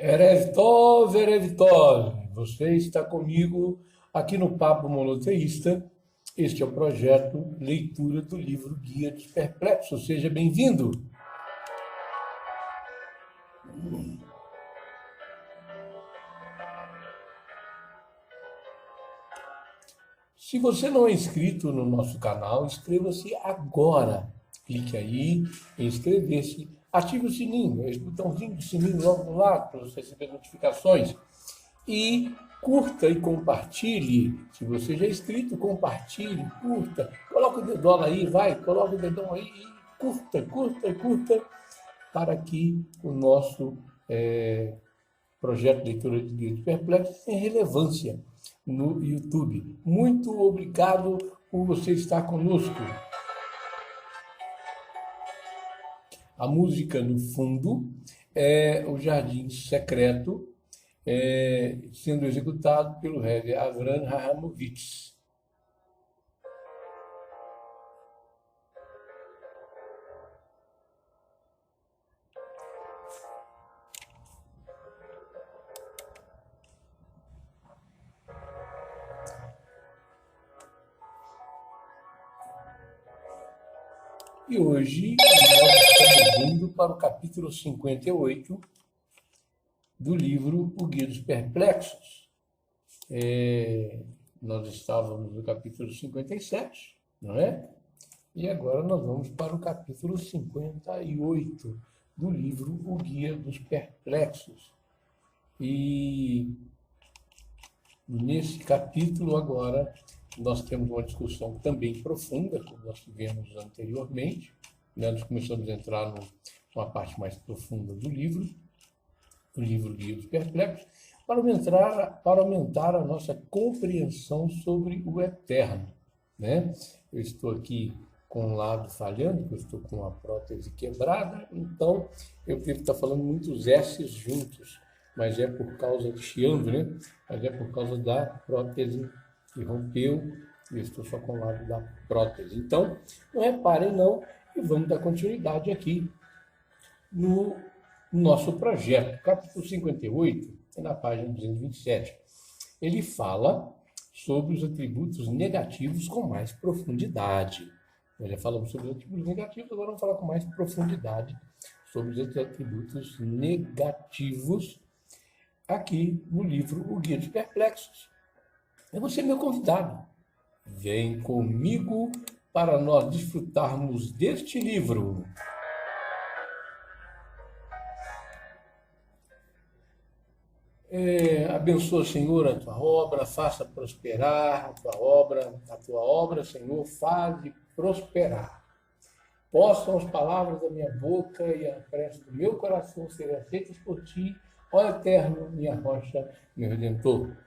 Erev Erev, você está comigo aqui no Papo Monoteísta. Este é o projeto Leitura do livro Guia dos Perplexos. Seja bem-vindo. Se você não é inscrito no nosso canal, inscreva-se agora. Clique aí em inscrever-se. Ative o sininho, esse botãozinho do sininho logo do lado para você receber notificações. E curta e compartilhe. Se você já é inscrito, compartilhe, curta. Coloca o dedão aí, vai, coloca o dedão aí e curta, para que o nosso projeto de leitura de guia de perplexos tenha relevância no YouTube. Muito obrigado por você estar conosco. A música no fundo é o Jardim Secreto, sendo executado pelo Rebbe Avram Rahamovitz. E hoje nós estamos indo para o capítulo 58 do livro O Guia dos Perplexos. Nós estávamos no capítulo 57, não é? E agora nós vamos para o capítulo 58 do livro O Guia dos Perplexos. E nesse capítulo agora nós temos uma discussão também profunda, como nós tivemos anteriormente, né? Nós começamos a entrar numa parte mais profunda do livro, o livro Guia dos Perplexos, para aumentar a nossa compreensão sobre o eterno, né? Eu estou aqui com um lado falhando, porque eu estou com a prótese quebrada, então eu devo estar falando muitos S's juntos, mas é por causa de chiando, né? Mas é por causa da prótese que rompeu, e eu estou só com o lado da prótese. Então, não reparem não, e vamos dar continuidade aqui no nosso projeto. Capítulo 58, é na página 227. Ele fala sobre os atributos negativos com mais profundidade. Nós já falamos sobre os atributos negativos, agora vamos falar com mais profundidade sobre os atributos negativos aqui no livro O Guia dos Perplexos. É você meu convidado. Vem comigo para nós desfrutarmos deste livro. Abençoa, Senhor, a tua obra, faça prosperar a tua obra, Senhor, faze prosperar. Possam as palavras da minha boca e a prece do meu coração serem aceitas por ti, ó Eterno, minha rocha, meu Redentor.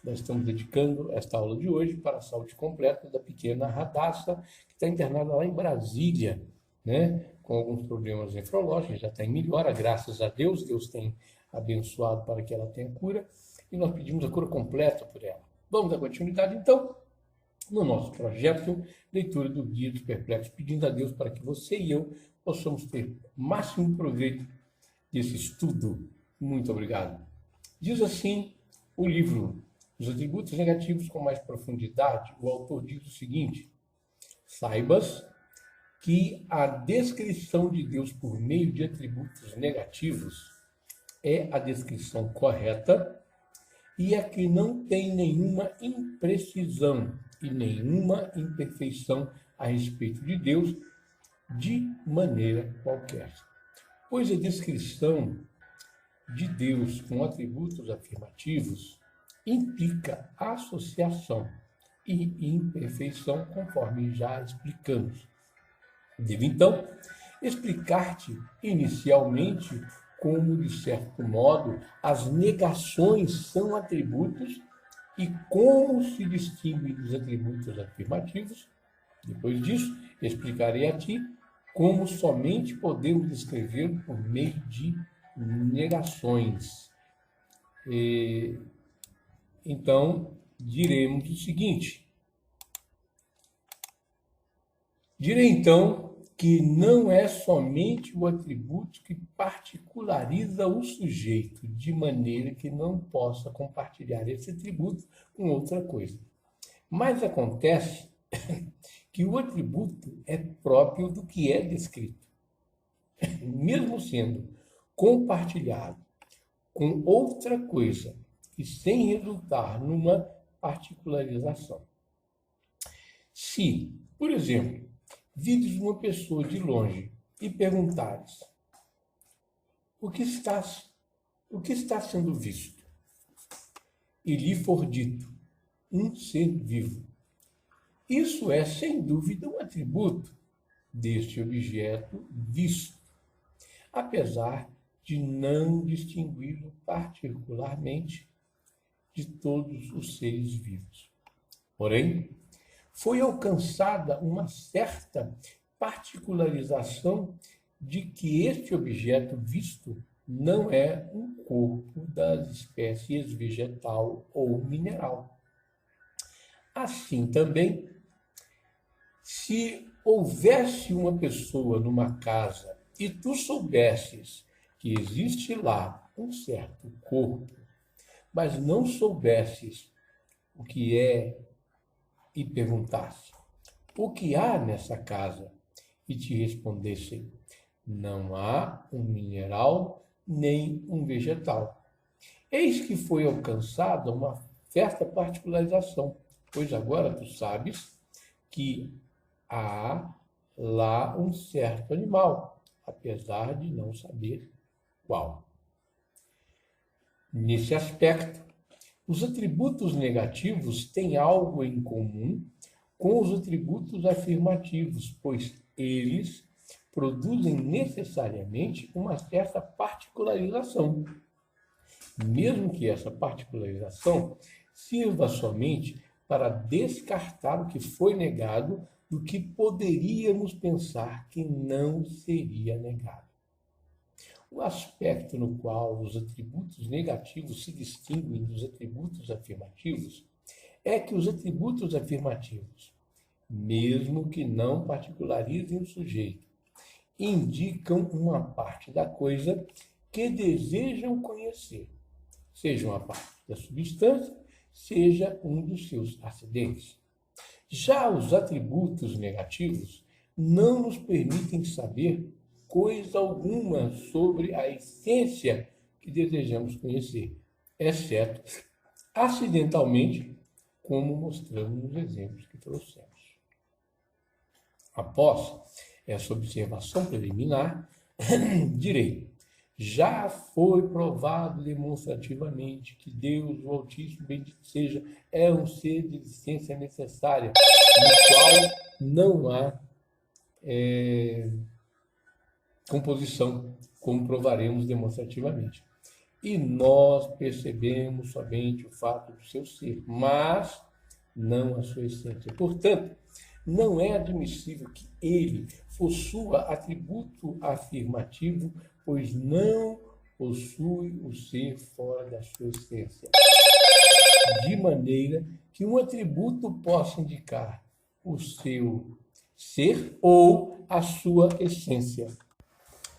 Nós estamos dedicando esta aula de hoje para a saúde completa da pequena Radassa, que está internada lá em Brasília, né? Com alguns problemas nefrológicos, já está em melhora, graças a Deus. Deus tem abençoado para que ela tenha cura, e nós pedimos a cura completa por ela. Vamos dar continuidade, então, no nosso projeto Leitura do Guia dos Perplexos, pedindo a Deus para que você e eu possamos ter máximo proveito desse estudo. Muito obrigado. Diz assim o livro Os Atributos Negativos com Mais Profundidade. O autor diz o seguinte: saibas que a descrição de Deus por meio de atributos negativos é a descrição correta e a que não tem nenhuma imprecisão e nenhuma imperfeição a respeito de Deus de maneira qualquer. Pois a descrição de Deus com atributos afirmativos implica associação e imperfeição, conforme já explicamos. Devo, então, explicar-te inicialmente como, de certo modo, as negações são atributos e como se distinguem dos atributos afirmativos. Depois disso, explicarei a ti como somente podemos descrever por meio de negações. Então, diremos o seguinte: direi então que não é somente o atributo que particulariza o sujeito, de maneira que não possa compartilhar esse atributo com outra coisa. Mas acontece que o atributo é próprio do que é descrito, mesmo sendo compartilhado com outra coisa e sem resultar numa particularização. Se, por exemplo, vides uma pessoa de longe e perguntares o que está sendo visto, e lhe for dito um ser vivo, isso é, sem dúvida, um atributo deste objeto visto, apesar de não distingui-lo particularmente de todos os seres vivos. Porém, foi alcançada uma certa particularização de que este objeto visto não é um corpo das espécies vegetal ou mineral. Assim também, se houvesse uma pessoa numa casa e tu soubesses que existe lá um certo corpo, mas não soubesses o que é e perguntasse, o que há nessa casa? E te respondessem, não há um mineral nem um vegetal. Eis que foi alcançada uma certa particularização, pois agora tu sabes que há lá um certo animal, apesar de não saber qual. Nesse aspecto, os atributos negativos têm algo em comum com os atributos afirmativos, pois eles produzem necessariamente uma certa particularização, mesmo que essa particularização sirva somente para descartar o que foi negado do que poderíamos pensar que não seria negado. O aspecto no qual os atributos negativos se distinguem dos atributos afirmativos é que os atributos afirmativos, mesmo que não particularizem o sujeito, indicam uma parte da coisa que desejam conhecer, seja uma parte da substância, seja um dos seus acidentes. Já os atributos negativos não nos permitem saber coisa alguma sobre a essência que desejamos conhecer, exceto acidentalmente, como mostramos nos exemplos que trouxemos. Após essa observação preliminar, direi, já foi provado demonstrativamente que Deus, o Altíssimo, bendito seja, é um ser de existência necessária, no qual não há composição, como provaremos demonstrativamente. E nós percebemos somente o fato do seu ser, mas não a sua essência. Portanto, não é admissível que ele possua atributo afirmativo, pois não possui o ser fora da sua essência. De maneira que um atributo possa indicar o seu ser ou a sua essência.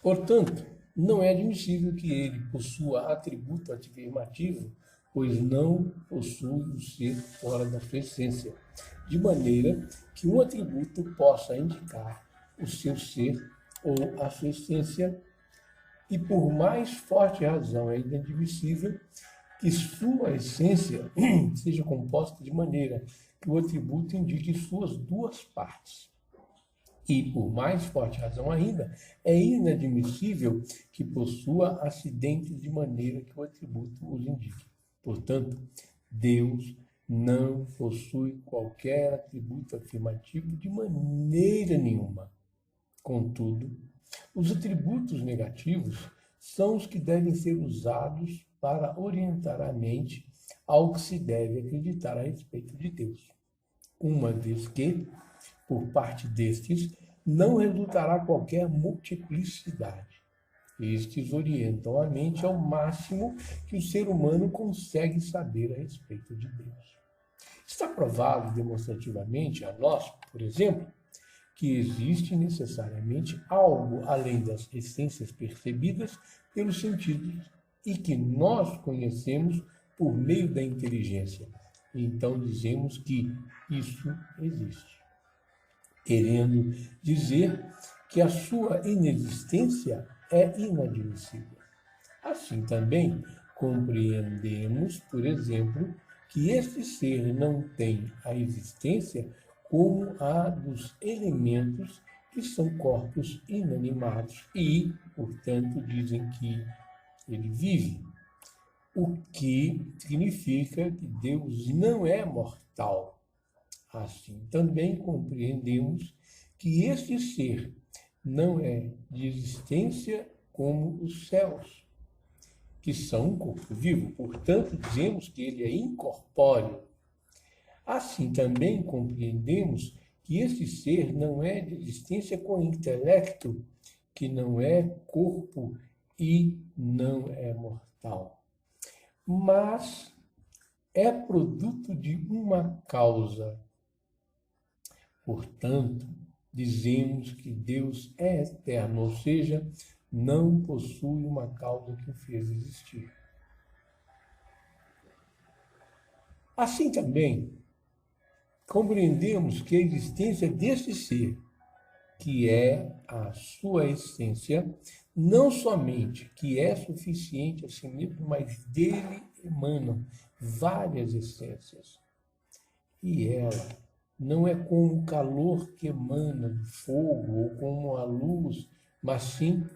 Portanto, não é admissível que ele possua atributo afirmativo, pois não possui o ser fora da sua essência, de maneira que um atributo possa indicar o seu ser ou a sua essência, e por mais forte razão é inadmissível que sua essência seja composta de maneira que o atributo indique suas duas partes. E, por mais forte razão ainda, é inadmissível que possua acidentes de maneira que o atributo os indique. Portanto, Deus não possui qualquer atributo afirmativo de maneira nenhuma. Contudo, os atributos negativos são os que devem ser usados para orientar a mente ao que se deve acreditar a respeito de Deus, uma vez que, por parte destes, não resultará qualquer multiplicidade. Estes orientam a mente ao máximo que o ser humano consegue saber a respeito de Deus. Está provado demonstrativamente a nós, por exemplo, que existe necessariamente algo além das essências percebidas pelos sentidos e que nós conhecemos por meio da inteligência. Então dizemos que isso existe, querendo dizer que a sua inexistência é inadmissível. Assim também compreendemos, por exemplo, que este ser não tem a existência como a dos elementos que são corpos inanimados e, portanto, dizem que ele vive, o que significa que Deus não é mortal. Assim também compreendemos que este ser não é de existência como os céus, que são um corpo vivo, portanto, dizemos que ele é incorpóreo. Assim também compreendemos que este ser não é de existência com intelecto, que não é corpo e não é mortal, mas é produto de uma causa. Portanto, dizemos que Deus é eterno, ou seja, não possui uma causa que o fez existir. Assim também, compreendemos que a existência deste ser, que é a sua essência, não somente que é suficiente a si mesmo, mas dele emanam várias essências. E ela não é como o calor que emana do fogo ou como a luz, mas sim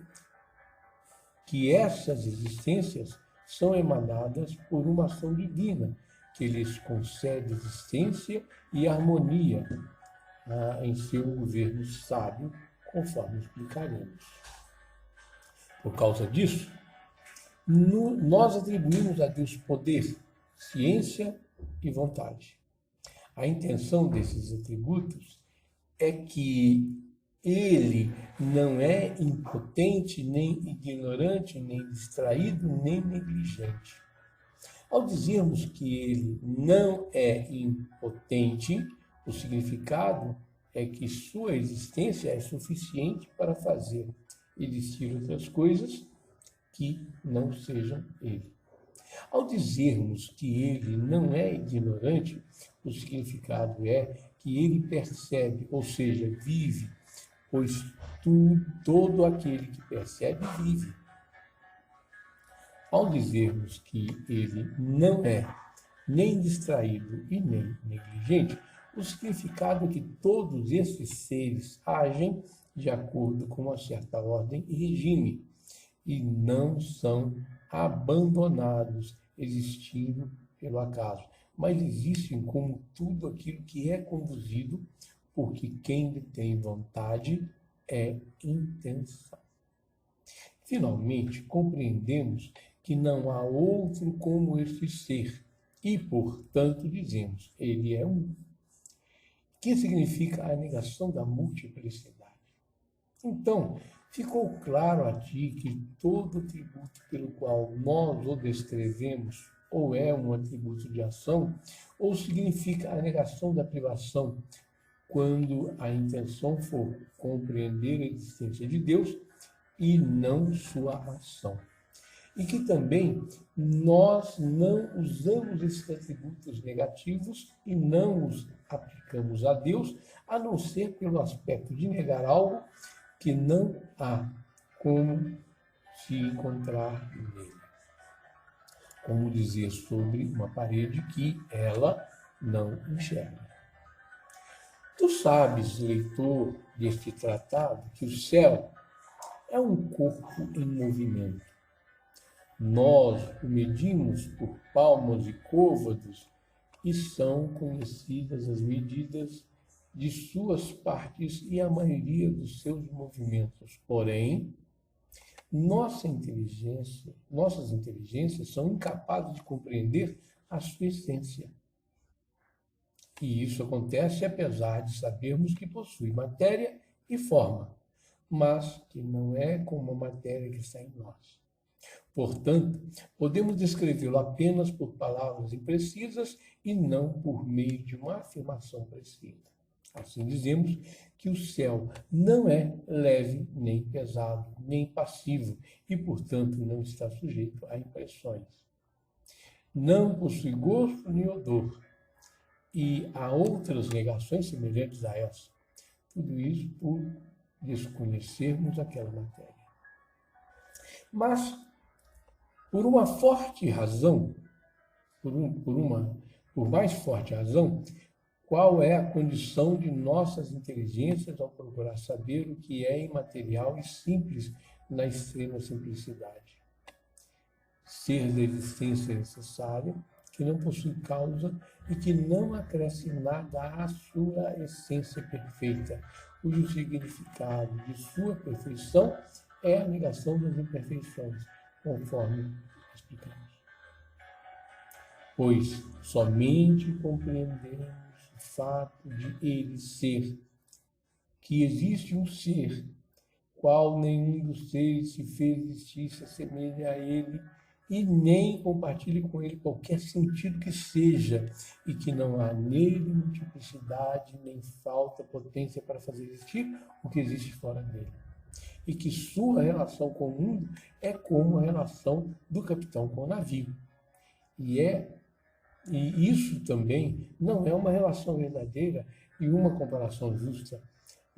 que essas existências são emanadas por uma ação divina, que lhes concede existência e harmonia em seu governo sábio, conforme explicaremos. Por causa disso, nós atribuímos a Deus poder, ciência e vontade. A intenção desses atributos é que ele não é impotente, nem ignorante, nem distraído, nem negligente. Ao dizermos que ele não é impotente, o significado é que sua existência é suficiente para fazer existir outras coisas que não sejam ele. Ao dizermos que ele não é ignorante, o significado é que ele percebe, ou seja, vive, pois todo aquele que percebe vive. Ao dizermos que ele não é nem distraído e nem negligente, o significado é que todos esses seres agem de acordo com uma certa ordem e regime, e não são abandonados, existindo pelo acaso, mas existem como tudo aquilo que é conduzido, porque quem tem vontade é intenção. Finalmente, compreendemos que não há outro como este ser, e, portanto, dizemos, ele é um. Que significa a negação da multiplicidade. Então, ficou claro a ti que todo atributo pelo qual nós o descrevemos ou é um atributo de ação, ou significa a negação da privação, quando a intenção for compreender a existência de Deus e não sua ação. E que também nós não usamos esses atributos negativos e não os aplicamos a Deus, a não ser pelo aspecto de negar algo que não há como se encontrar nele. Como dizer sobre uma parede que ela não enxerga. Tu sabes, leitor deste tratado, que o céu é um corpo em movimento. Nós o medimos por palmos e côvados e são conhecidas as medidas de suas partes e a maioria dos seus movimentos. Porém, nossas inteligências são incapazes de compreender a sua essência. E isso acontece apesar de sabermos que possui matéria e forma, mas que não é como a matéria que está em nós. Portanto, podemos descrevê-lo apenas por palavras imprecisas e não por meio de uma afirmação precisa. Assim dizemos que o céu não é leve, nem pesado, nem passivo, e, portanto, não está sujeito a impressões. Não possui gosto nem odor, e há outras negações semelhantes a essa. Tudo isso por desconhecermos aquela matéria. Mas, por uma forte razão, por mais forte razão, qual é a condição de nossas inteligências ao procurar saber o que é imaterial e simples na extrema simplicidade? Ser da existência necessária, que não possui causa e que não acresce nada à sua essência perfeita, cujo significado de sua perfeição é a negação das imperfeições, conforme explicamos. Pois somente compreendemos o fato de ele ser, que existe um ser, qual nenhum dos seres se fez existir, se assemelha a ele, e nem compartilhe com ele qualquer sentido que seja, e que não há nele multiplicidade, nem falta potência para fazer existir o que existe fora dele. E que sua relação com o mundo é como a relação do capitão com o navio. E isso também não é uma relação verdadeira e uma comparação justa,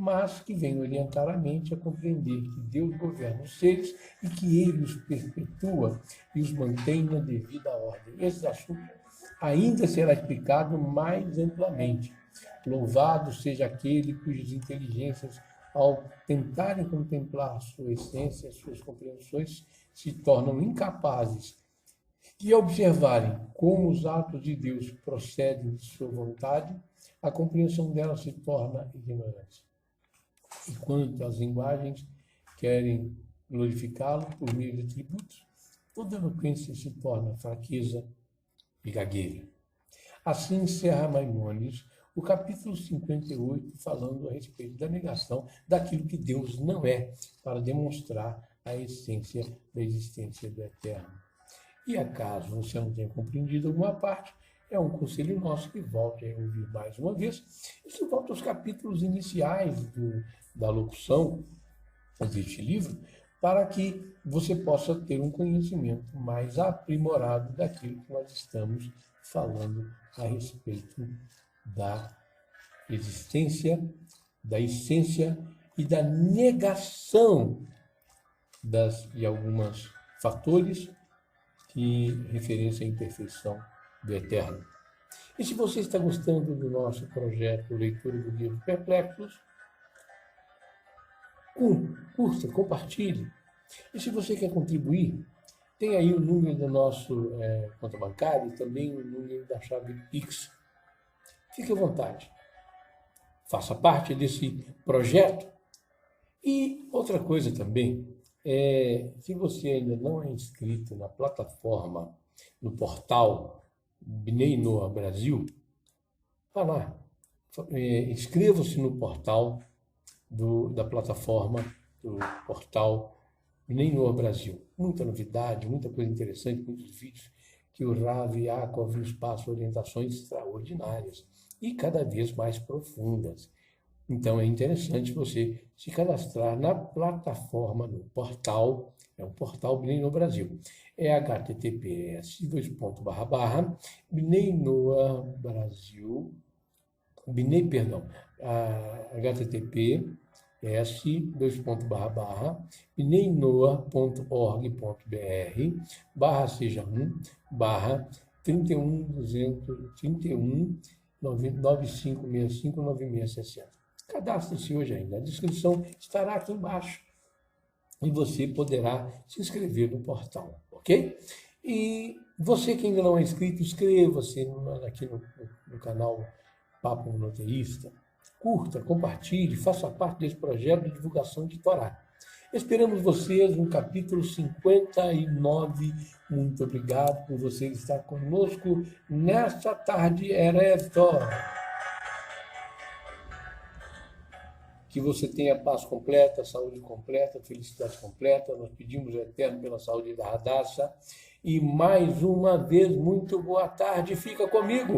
mas que vem orientar a mente a compreender que Deus governa os seres e que Ele os perpetua e os mantém na devida ordem. Esse assunto ainda será explicado mais amplamente. Louvado seja aquele cujas inteligências, ao tentarem contemplar sua essência, suas compreensões, se tornam incapazes de observarem como os atos de Deus procedem de sua vontade, a compreensão dela se torna ignorância. E quando as linguagens querem glorificá-lo por meio de atributos, toda eloquência se torna fraqueza e gagueira. Assim encerra Maimônides o capítulo 58, falando a respeito da negação daquilo que Deus não é, para demonstrar a essência da existência do Eterno. E acaso você não tenha compreendido alguma parte, é um conselho nosso que volte a ouvir mais uma vez, e que volte aos capítulos iniciais da locução deste livro, para que você possa ter um conhecimento mais aprimorado daquilo que nós estamos falando a respeito da existência, da essência e da negação de alguns fatores que referência à imperfeição do Eterno. E se você está gostando do nosso projeto Leitura do Livro Perplexos, curta, compartilhe. E se você quer contribuir, tem aí o número do nosso conta bancária e também o número da chave Pix. Fique à vontade. Faça parte desse projeto. E outra coisa também, se você ainda não é inscrito na plataforma, no portal Bnei Noah Brasil, vá lá, inscreva-se no portal da plataforma, do portal Bnei Noah Brasil. Muita novidade, muita coisa interessante, muitos vídeos que o Rav Yaakov nos passa orientações extraordinárias e cada vez mais profundas. Então é interessante você se cadastrar na plataforma, no portal, é um portal Bnei Noah Brasil. É https://Bnei Noah Brasil, http://bneiNoah.org.br/seja1/31.31.95659660. Cadastre-se hoje ainda. A descrição estará aqui embaixo e você poderá se inscrever no portal, ok? E você que ainda não é inscrito, inscreva-se aqui no canal Papo Monoteísta. Curta, compartilhe, faça parte desse projeto de divulgação de Torá. Esperamos vocês no capítulo 59. Muito obrigado por você estar conosco nesta tarde, Erev Tov. Que você tenha paz completa, saúde completa, felicidade completa. Nós pedimos ao Eterno pela saúde da Radassa. E mais uma vez, muito boa tarde. Fica comigo.